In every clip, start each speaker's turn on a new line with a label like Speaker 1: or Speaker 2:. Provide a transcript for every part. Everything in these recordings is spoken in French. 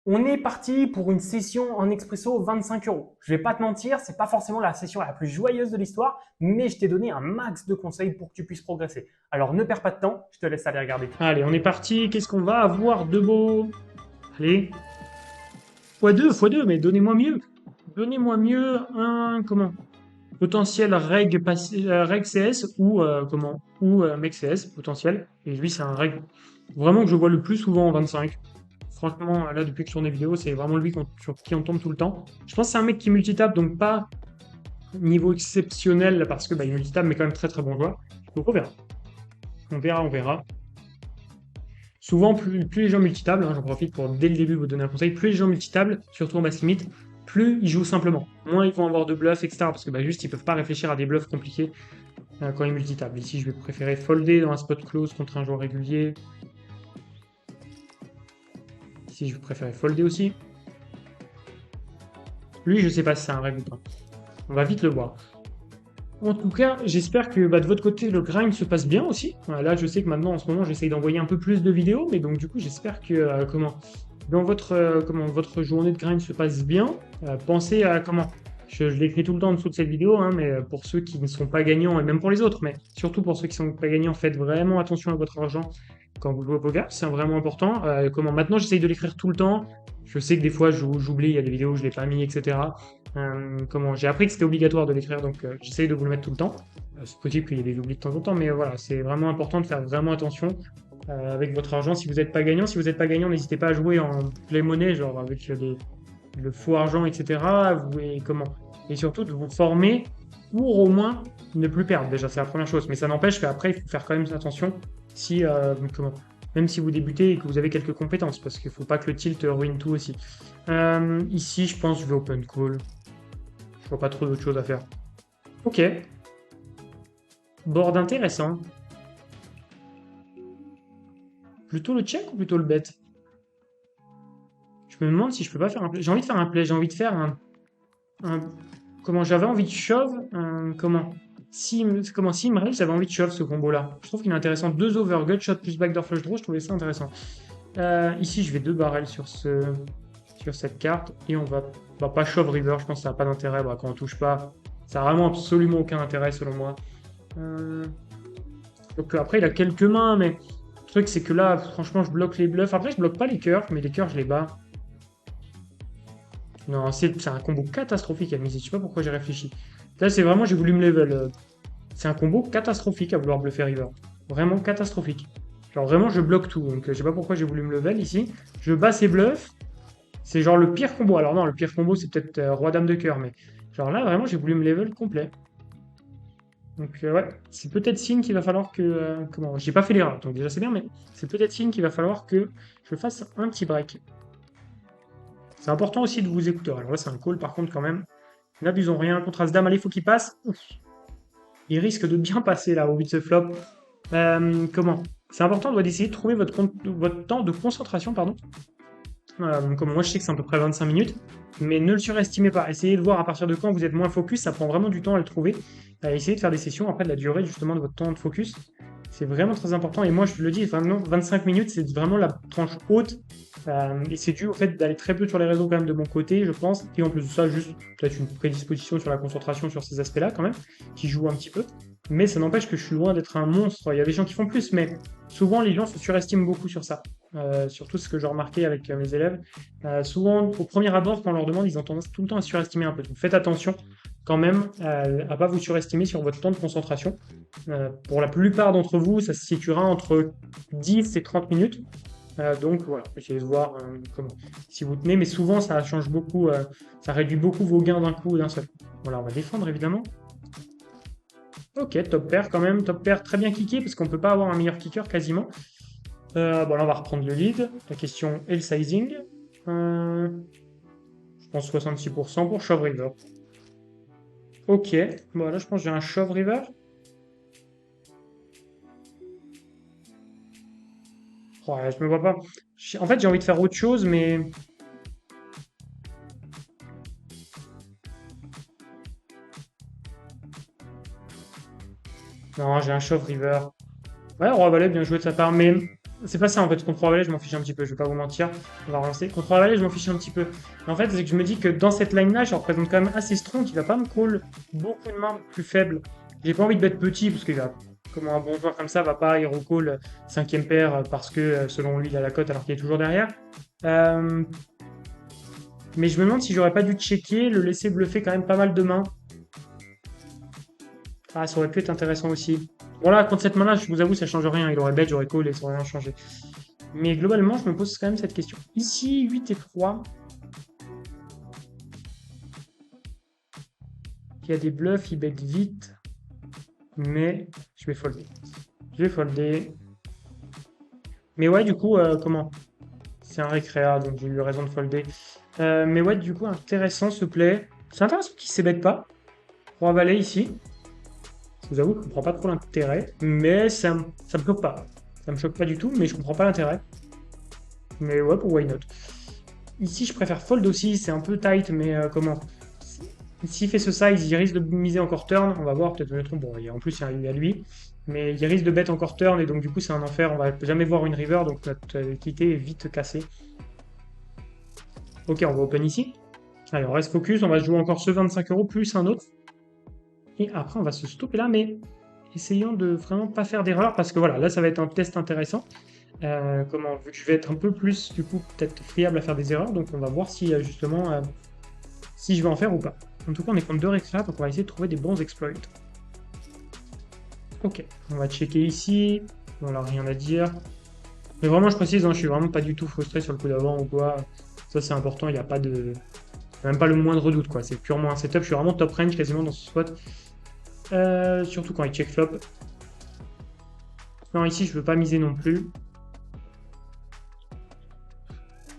Speaker 1: On est parti pour une session en expresso 25 euros. Je vais pas te mentir, c'est pas forcément la session la plus joyeuse de l'histoire, mais je t'ai donné un max de conseils pour que tu puisses progresser. Alors ne perds pas de temps, je te laisse aller regarder. Allez, on est parti. Qu'est-ce qu'on va avoir de beau? Allez, x2, mais donnez-moi mieux. Donnez-moi mieux un comment? Potentiel reg CS ou mec CS potentiel. Et lui c'est un reg vraiment que je vois le plus souvent en 25. Franchement, là, depuis que je tourne des vidéos, c'est vraiment lui sur qui on tombe tout le temps. Je pense que c'est un mec qui multitape, donc pas niveau exceptionnel, parce que il multitape, mais quand même très très bon joueur. Donc on verra. On verra, on verra. Souvent, plus les gens multitablent, hein, j'en profite pour dès le début vous donner un conseil, plus les gens multitablent, surtout en basse limite, plus ils jouent simplement. Moins ils vont avoir de bluffs, etc. Parce que juste ils peuvent pas réfléchir à des bluffs compliqués quand ils multitablent. Ici, je vais préférer folder dans un spot close contre un joueur régulier. Ici, je vais préférer folder aussi. Lui, je sais pas si c'est un règle ou pas. On va vite le voir. En tout cas, j'espère que de votre côté, le grind se passe bien aussi. Là, je sais que maintenant, en ce moment, j'essaye d'envoyer un peu plus de vidéos, mais donc du coup, j'espère que dans votre journée de grind se passe bien. Pensez à je l'écris tout le temps en dessous de cette vidéo, hein, mais pour ceux qui ne sont pas gagnants, et même pour les autres, mais surtout pour ceux qui ne sont pas gagnants, faites vraiment attention à votre argent quand vous jouez au poker, c'est vraiment important. Maintenant, j'essaye de l'écrire tout le temps. Je sais que des fois, j'oublie, il y a des vidéos où je ne l'ai pas mis, etc. J'ai appris que c'était obligatoire de l'écrire, donc j'essaye de vous le mettre tout le temps. C'est possible qu'il y ait des oublis de temps en temps, mais voilà, c'est vraiment important de faire vraiment attention avec votre argent. Si vous n'êtes pas gagnant, n'hésitez pas à jouer en play money, genre avec le faux argent, etc. Et surtout de vous former pour au moins ne plus perdre. Déjà, c'est la première chose, mais ça n'empêche qu'après, il faut faire quand même attention si même si vous débutez et que vous avez quelques compétences, parce qu'il ne faut pas que le tilt ruine tout aussi. Ici, je pense que je vais open call. Je vois pas trop d'autres choses à faire. Ok. Board intéressant. Plutôt le check ou plutôt le bet? Je me demande si je peux pas faire un play. J'ai envie de faire un play, j'ai envie de faire un- comment j'avais envie de shove, s'il me reste, j'avais envie de shove ce combo-là. Je trouve qu'il est intéressant. Deux over, gut shot plus backdoor flush draw, je trouvais ça intéressant. Ici, je vais deux barrels sur cette carte et on va pas shove river, je pense que ça n'a pas d'intérêt. Quand on touche pas, ça a vraiment absolument aucun intérêt selon moi. Donc après, il a quelques mains, mais le truc, c'est que là, franchement, je bloque les bluffs. Après, je bloque pas les cœurs, mais les cœurs, je les bats. Non, c'est un combo catastrophique à miser. Je sais pas pourquoi j'ai réfléchi. Là, c'est vraiment, j'ai voulu me level. C'est un combo catastrophique à vouloir bluffer river. Vraiment catastrophique. Genre, vraiment, je bloque tout. Donc, je sais pas pourquoi j'ai voulu me level ici. Je bats ses bluffs. C'est genre le pire combo. Alors, non, le pire combo, c'est peut-être roi-dame de cœur, mais genre là, vraiment, j'ai voulu me level complet. Donc ouais, c'est peut-être signe qu'il va falloir que... j'ai pas fait l'erreur, donc déjà c'est bien, mais c'est peut-être signe qu'il va falloir que je fasse un petit break. C'est important aussi de vous écouter. Alors là c'est un call par contre quand même. N'abusons rien. Contre As-Dame, allez, faut qu'il passe. Ouf. Il risque de bien passer là au 8 ce flop. C'est important d'essayer de trouver votre temps de concentration, pardon. Donc moi je sais que c'est à peu près 25 minutes, mais ne le surestimez pas. Essayez de voir à partir de quand vous êtes moins focus, ça prend vraiment du temps à le trouver. Essayez de faire des sessions après de la durée justement de votre temps de focus. C'est vraiment très important. Et moi je le dis, vraiment 25 minutes, c'est vraiment la tranche haute. Et c'est dû au fait d'aller très peu sur les réseaux quand même de mon côté, je pense. Et en plus de ça, juste peut-être une prédisposition sur la concentration sur ces aspects-là quand même, qui joue un petit peu. Mais ça n'empêche que je suis loin d'être un monstre. Il y a des gens qui font plus, mais souvent les gens se surestiment beaucoup sur ça. Surtout ce que j'ai remarqué avec mes élèves. Souvent, au premier abord, quand on leur demande, ils ont tendance tout le temps à surestimer un peu. Donc faites attention quand même à pas vous surestimer sur votre temps de concentration. Pour la plupart d'entre vous, ça se situera entre 10 et 30 minutes. Donc voilà, essayez de voir si vous tenez, mais souvent ça change beaucoup, ça réduit beaucoup vos gains d'un coup, d'un seul. Voilà, on va défendre évidemment. Ok, top pair quand même, top pair très bien kické parce qu'on peut pas avoir un meilleur kicker quasiment. Là on va reprendre le lead. La question est le sizing. Je pense 66% pour shove river. Ok, bon là je pense que j'ai un shove river. Ouais, je me vois pas. En fait j'ai envie de faire autre chose, mais non, j'ai un shove river. Ouais, roi valet, bien joué de sa part, mais C'est pas ça en fait, contre 3 valets, je m'en fiche un petit peu, je vais pas vous mentir. On va relancer. Contre 3 valets, je m'en fiche un petit peu. Mais en fait, c'est que je me dis que dans cette line-là, je représente quand même assez strong, qui va pas me call beaucoup de mains plus faibles. J'ai pas envie de bet petit, parce qu'il va, comment un bon joueur comme ça va pas hero call 5ème paire parce que selon lui il a la cote alors qu'il est toujours derrière. Euh, mais je me demande si j'aurais pas dû checker, le laisser bluffer quand même pas mal de mains. Ah, ça aurait pu être intéressant aussi. Bon là, contre cette main-là, je vous avoue, ça change rien. Il aurait bet, j'aurais call et ça aurait rien changé. Mais globalement, je me pose quand même cette question. Ici, 8 et 3. Il y a des bluffs, il bet vite. Mais je vais folder. Je vais folder. Mais ouais, du coup, comment? C'est un récréa, donc j'ai eu raison de folder. Mais ouais, du coup, intéressant ce play. C'est intéressant qu'il ne s'ébête pas. 3 valets ici. Je vous avoue, je comprends pas trop l'intérêt. Mais ça me choque pas. Ça me choque pas du tout, mais je comprends pas l'intérêt. Mais ouais, pour why not? Ici, je préfère fold aussi, c'est un peu tight, mais comment? S'il fait ce size, il risque de miser encore turn. On va voir, peut-être me trompe. Bon, en plus, il y a lui. Mais il risque de bet encore turn, et donc du coup, c'est un enfer. On va jamais voir une river, donc notre équité est vite cassée. Ok, on va open ici. Allez, on reste focus. On va jouer encore ce 25 € plus un autre. Et après, on va se stopper là, mais essayons de vraiment pas faire d'erreur, parce que voilà, là, ça va être un test intéressant. Comment, vu que je vais être un peu plus, du coup, peut-être friable à faire des erreurs, donc on va voir si justement, si je vais en faire ou pas. En tout cas, on est contre 2 récrats, donc on va essayer de trouver des bons exploits. Ok, on va checker ici. Bon, là, rien à dire. Mais vraiment, je précise, hein, je suis vraiment pas du tout frustré sur le coup d'avant ou quoi. Ça, c'est important, il n'y a pas de... Même pas le moindre doute, quoi. C'est purement un setup. Je suis vraiment top range quasiment dans ce spot. Surtout quand il check flop. Non, ici, je veux pas miser non plus.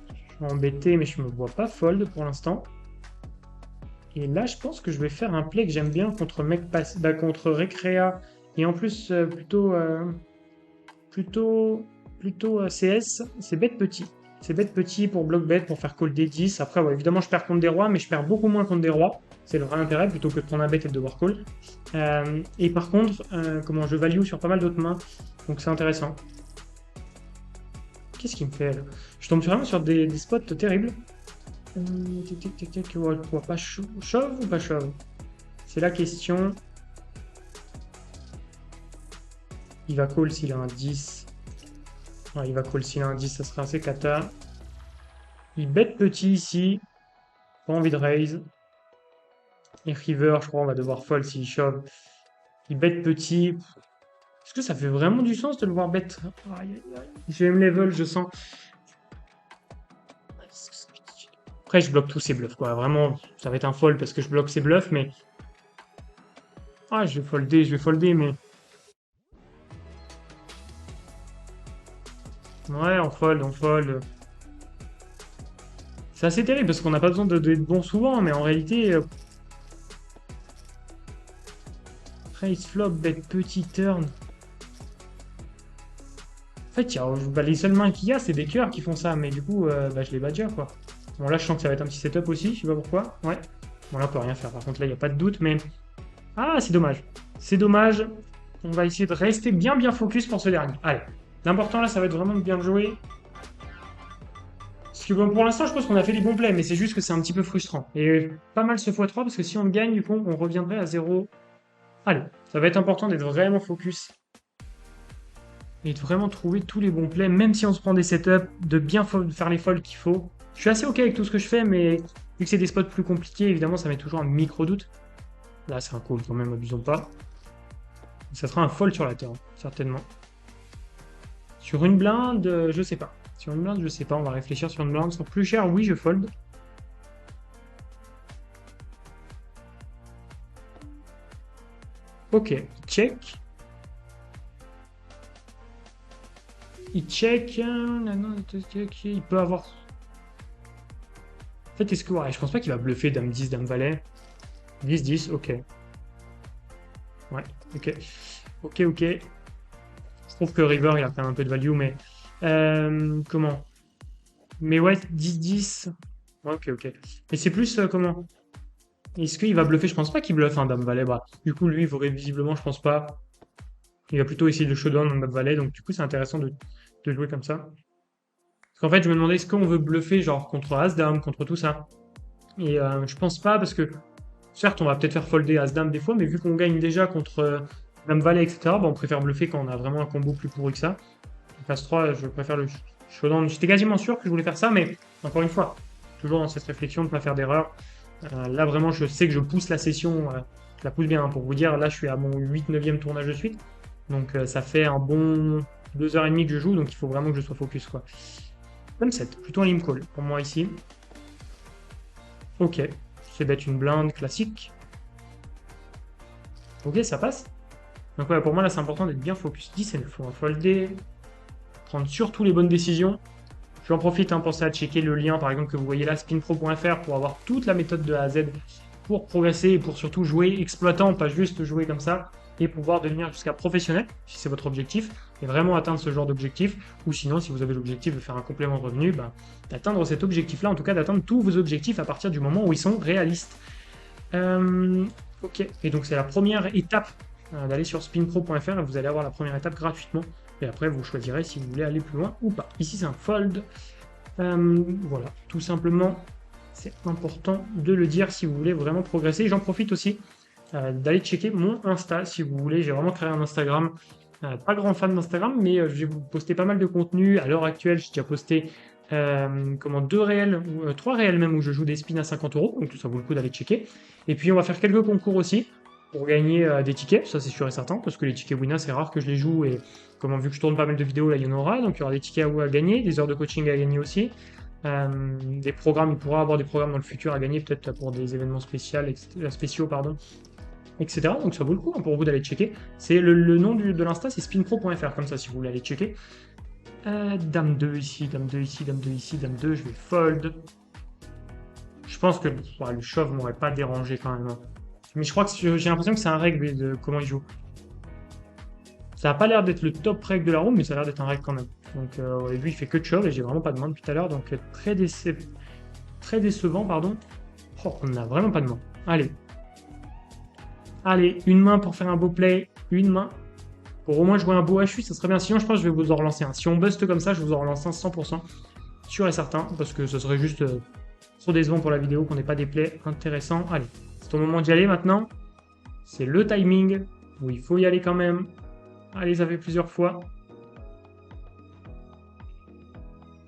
Speaker 1: Je suis embêté, mais je me vois pas fold pour l'instant. Et là, je pense que je vais faire un play que j'aime bien contre contre Recrea. Et en plus, plutôt CS. C'est bête petit. C'est bête petit pour bloc bet, pour faire call des 10. Après, ouais, évidemment, je perds contre des rois, mais je perds beaucoup moins contre des rois. C'est le vrai intérêt, plutôt que de prendre un bet et de devoir call. Et par contre, comment je value sur pas mal d'autres mains. Donc c'est intéressant. Qu'est-ce qu'il me fait là? Je tombe vraiment sur des spots terribles. Pas chauve ou pas chauve? C'est la question. Il va call s'il a un 10. Ouais, il va call s'il a un 10, ça serait assez cata. Il bet petit ici. Pas envie de raise. Et river, je crois, on va devoir fold s'il shove. Il bet petit. Est-ce que ça fait vraiment du sens de le voir bet? Je vais me level, je sens. Après, je bloque tous ces bluffs, quoi. Vraiment, ça va être un fold parce que je bloque ces bluffs, mais... Ah, je vais folder, mais... Ouais, on fold, on fold. C'est assez terrible parce qu'on n'a pas besoin d'être bon souvent, mais en réalité... Raise flop, bet petit turn. En fait, les seules mains qu'il y a, c'est des cœurs qui font ça, mais du coup, je les bats déjà, quoi. Bon, là, je sens que ça va être un petit setup aussi, je sais pas pourquoi. Ouais. Bon, là, on peut rien faire. Par contre, là, il n'y a pas de doute, mais... Ah, c'est dommage. C'est dommage. On va essayer de rester bien focus pour ce dernier. Allez. L'important, là, ça va être vraiment de bien jouer. Parce que bon, pour l'instant, je pense qu'on a fait des bons plays, mais c'est juste que c'est un petit peu frustrant. Et pas mal ce x3, parce que si on gagne, du coup, on reviendrait à 0. Allez, ça va être important d'être vraiment focus. Et de vraiment trouver tous les bons plays, même si on se prend des setups, de bien faire les folds qu'il faut. Je suis assez ok avec tout ce que je fais, mais vu que c'est des spots plus compliqués, évidemment, ça met toujours un micro-doute. Là, c'est un call quand même, abusons pas. Ça sera un fold sur la turn, certainement. Sur une blinde, je sais pas. Sur une blinde, je sais pas, on va réfléchir sur une blinde. Sur plus cher, oui, je fold. Ok, check. Il check. Il peut avoir... En fait, est-ce que... Ouais, je pense pas qu'il va bluffer Dame 10, Dame Valet. 10, 10, ok. Ouais, ok. Ok. Je trouve que River, il a quand même un peu de value, mais... comment? Mais ouais, 10, 10. Ouais, ok. Mais c'est plus, comment? Est-ce qu'il va bluffer? Je pense pas qu'il bluffe un Dame Valet. Bah, du coup, lui, il vaudrait visiblement, je pense pas. Il va plutôt essayer de showdown en Dame Valet, donc du coup, c'est intéressant de de jouer comme ça. Parce qu'en fait, je me demandais, est-ce qu'on veut bluffer, genre, contre As-Dame, contre tout ça? Et je pense pas, parce que, certes, on va peut-être faire folder As-Dame des fois, mais vu qu'on gagne déjà contre Dame-Valet, etc., bah, on préfère bluffer quand on a vraiment un combo plus pourri que ça. Donc As-3, je préfère le showdown. J'étais quasiment sûr que je voulais faire ça, mais encore une fois, toujours dans cette réflexion de ne pas faire d'erreur. Là, vraiment, je sais que je pousse la session, je la pousse bien, hein, pour vous dire. Là, je suis à mon 8-9e tournage de suite. Donc, ça fait un bon 2h30 que je joue, donc il faut vraiment que je sois focus, quoi. Comme 7, plutôt un limp call pour moi ici. Ok, c'est bête une blinde classique. Ok, ça passe. Donc ouais, pour moi là c'est important d'être bien focus. 10 et 9, on va folder, prendre surtout les bonnes décisions. J'en profite, hein, pensez à checker le lien par exemple que vous voyez là, spinpro.fr, pour avoir toute la méthode de A à Z pour progresser et pour surtout jouer exploitant, pas juste jouer comme ça, et pouvoir devenir jusqu'à professionnel, si c'est votre objectif, et vraiment atteindre ce genre d'objectif, ou sinon si vous avez l'objectif de faire un complément de revenu, bah, d'atteindre cet objectif-là, en tout cas d'atteindre tous vos objectifs à partir du moment où ils sont réalistes. Ok, et donc c'est la première étape d'aller sur spinpro.fr et vous allez avoir la première étape gratuitement. Et après, vous choisirez si vous voulez aller plus loin ou pas. Ici, c'est un fold. Voilà, tout simplement, c'est important de le dire si vous voulez vraiment progresser. J'en profite aussi d'aller checker mon Insta si vous voulez. J'ai vraiment créé un Instagram. Pas grand fan d'Instagram, mais je vais vous poster pas mal de contenu. À l'heure actuelle, j'ai déjà posté deux réels, ou 3 réels même, où je joue des spins à 50 euros. Donc tout ça vaut le coup d'aller checker. Et puis on va faire quelques concours aussi pour gagner des tickets, ça c'est sûr et certain, parce que les tickets Wina, c'est rare que je les joue, et comment vu que je tourne pas mal de vidéos, là il y en aura, donc il y aura des tickets à gagner, des heures de coaching à gagner aussi, des programmes, il pourra avoir des programmes dans le futur à gagner, peut-être pour des événements spéciaux, pardon, etc. Donc ça vaut le coup, hein, pour vous d'aller checker. C'est le nom de l'Insta, c'est spinpro.fr, comme ça si vous voulez aller checker. Dame 2 ici, Dame 2 ici, Dame 2 ici, Dame 2, je vais fold. Je pense que le shove m'aurait pas dérangé quand même, hein. Mais je crois que j'ai l'impression que c'est un règle de comment il joue. Ça n'a pas l'air d'être le top règle de la room, mais ça a l'air d'être un règle quand même. Donc lui, il fait que de shove et j'ai vraiment pas de main depuis tout à l'heure. Donc très décevant, pardon. Oh, on n'a vraiment pas de main. Allez. Allez, une main pour faire un beau play. Une main. Pour au moins jouer un beau HU, ça serait bien. Sinon, je pense que je vais vous en relancer un. Si on buste comme ça, je vous en relance un 100%. Sûr et certain. Parce que ce serait juste trop décevant pour la vidéo qu'on n'ait pas des plays intéressants. Allez. C'est au moment d'y aller maintenant. C'est le timing où il faut y aller quand même. Allez, ça fait plusieurs fois.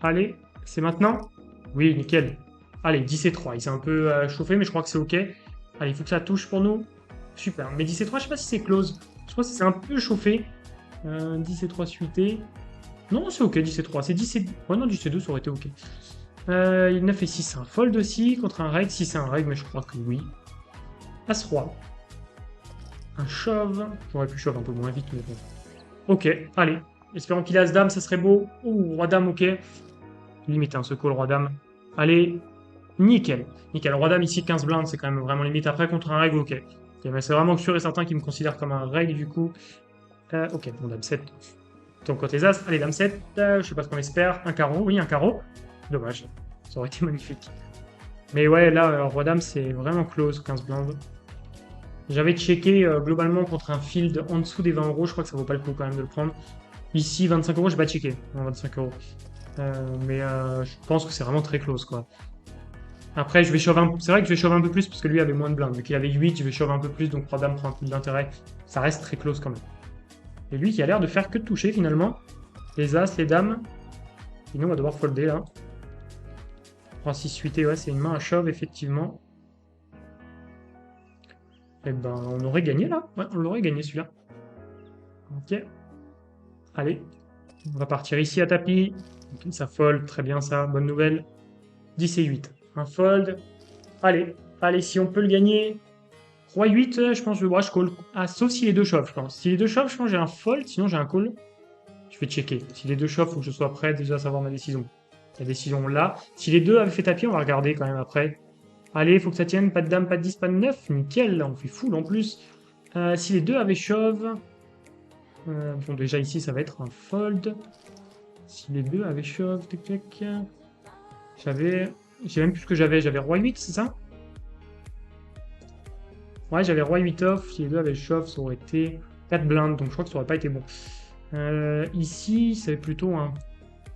Speaker 1: Allez, c'est maintenant? Oui, nickel. Allez, 10 et 3. Il s'est un peu chauffé, mais je crois que c'est OK. Allez, il faut que ça touche pour nous. Super. Mais 10 et 3, je sais pas si c'est close. Je crois que c'est un peu chauffé. 10 et 3 suité. Non, c'est OK, 10 et 3. C'est 10 et... Ouais, non, 10 et 2, ça aurait été OK. 9 et 6, c'est un fold aussi contre un reg. Si c'est un reg, mais je crois que oui. As-Roi. Un shove. J'aurais pu shove un peu moins vite, mais bon. Ok, allez. Espérons qu'il a As-Dame, ça serait beau. Ouh, Roi-Dame, ok. Limite, un secours, le Roi-Dame. Allez, nickel. Nickel. Roi-Dame ici, 15 blindes, c'est quand même vraiment limite. Après, contre un règle, ok. Ok, mais c'est vraiment sûr et certain qu'il me considère comme un règle, du coup. Ok, bon, Dame 7. Donc, côté les As, allez, Dame 7. Je sais pas ce qu'on espère. Un carreau, oui, un carreau. Dommage. Ça aurait été magnifique. Mais ouais, là, Roi-Dame, c'est vraiment close, 15 blindes. J'avais checké globalement contre un field en dessous des 20 euros. Je crois que ça vaut pas le coup quand même de le prendre. Ici, 25 euros, j'ai pas checké. Non, 25 euros. Mais je pense que c'est vraiment très close, quoi. Après, je vais shove un... c'est vrai que je vais shove un peu plus parce que lui avait moins de blindes. Vu qu'il avait 8, je vais shove un peu plus, donc Roi-Dame prend un peu d'intérêt. Ça reste très close quand même. Et lui qui a l'air de faire que de toucher finalement. Les As, les Dames. Sinon, on va devoir folder là. 3-6 8, ouais, c'est une main à shove, effectivement. Eh ben, on aurait gagné là. Ouais, on l'aurait gagné celui-là. Ok. Allez. On va partir ici à tapis. Okay, ça fold, très bien ça, bonne nouvelle. 10 et 8. Un fold. Allez, allez, si on peut le gagner. Roi 8, je pense que je call. Ah, sauf si les deux shove, je pense. Si les deux shove, je pense que j'ai un fold, sinon j'ai un call. Je vais checker. Si les deux shove, il faut que je sois prêt déjà à savoir ma décision. La décision là. Si les deux avaient fait tapis, on va regarder quand même après. Allez, il faut que ça tienne. Pas de dame, pas de 10, pas de 9. Nickel, là, on fait full en plus. Si les deux avaient shove... bon, déjà ici, ça va être un fold. Si les deux avaient shove, tac tac. J'avais... J'ai même plus ce que j'avais. J'avais roi 8, c'est ça? Ouais, j'avais roi 8 off. Si les deux avaient shove, ça aurait été 4 blindes. Donc je crois que ça aurait pas été bon. Ici, c'est plutôt un...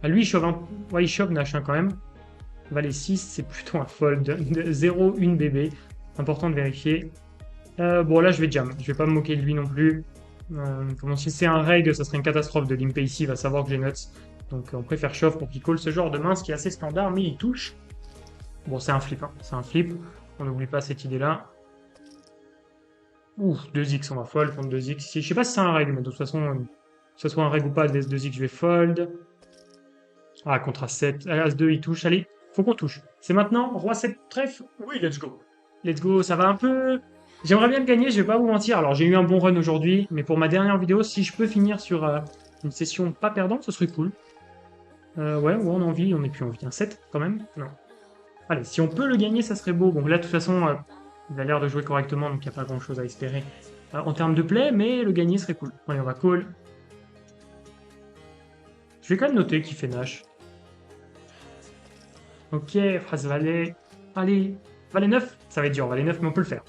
Speaker 1: Ah, lui, il shove un... Ouais, il shove Nash hein, quand même. Valet 6, c'est plutôt un fold. 0, 1 bébé. Important de vérifier. Bon, là, je vais jam. Je vais pas me moquer de lui non plus. Comment si c'est un reg, ça serait une catastrophe de limper ici. Il va savoir que j'ai nuts. Donc, on préfère shove pour qu'il call ce genre de main, ce qui est assez standard, mais il touche. Bon, c'est un flip. Hein. C'est un flip. On n'oublie pas cette idée-là. Ouh, 2x, on va fold contre 2x ici. Je sais pas si c'est un reg, mais de toute façon, que ce soit un reg ou pas, 2x, je vais fold. Ah, contre As7. As2, il touche. Allez, faut qu'on touche. C'est maintenant. Roi 7 trèfle. Oui, let's go. Let's go. Ça va un peu. J'aimerais bien le gagner, je vais pas vous mentir. Alors, j'ai eu un bon run aujourd'hui, mais pour ma dernière vidéo, si je peux finir sur une session pas perdante, ce serait cool. Ouais, on a envie. On n'est plus envie. Un 7 quand même. Non. Allez, si on peut le gagner, ça serait beau. Bon, là, de toute façon, il a l'air de jouer correctement, donc il n'y a pas grand chose à espérer en termes de play, mais le gagner serait cool. Allez, on va call. Je vais quand même noter qu'il fait Nash. Ok, phrase valet. Allez, valet 9, ça va être dur, valet 9, mais on peut le faire.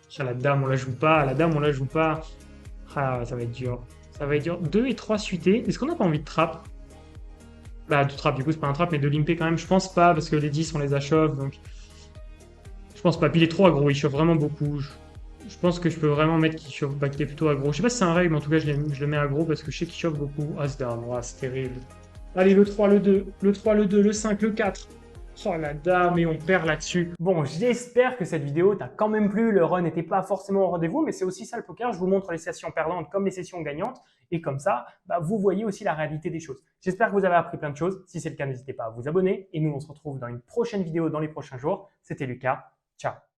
Speaker 1: Tiens, la dame, on la joue pas, la dame, on la joue pas. Ah, ça va être dur. Ça va être dur. 2 et 3 suités. Est-ce qu'on n'a pas envie de trap? Bah, de trap, du coup, c'est pas un trap, mais de limper quand même, je pense pas, parce que les 10, on les achève, donc... Je pense pas. Puis il est trop aggro, il chauffe vraiment beaucoup. Je pense que je peux vraiment mettre qu'il chauffe, bah, qu'il est plutôt aggro. Je sais pas si c'est un règle, mais en tout cas, je le mets aggro parce que je sais qu'il chauffe beaucoup. As-dame, ouais, c'est terrible. Allez, le 3, le 2, le 3, le 2, le 5, le 4. Oh la dame, et on perd là-dessus.
Speaker 2: Bon, j'espère que cette vidéo t'a quand même plu. Le run n'était pas forcément au rendez-vous, mais c'est aussi ça le poker. Je vous montre les sessions perdantes comme les sessions gagnantes. Et comme ça, bah, vous voyez aussi la réalité des choses. J'espère que vous avez appris plein de choses. Si c'est le cas, n'hésitez pas à vous abonner. Et nous, on se retrouve dans une prochaine vidéo dans les prochains jours. C'était Lucas. Ciao.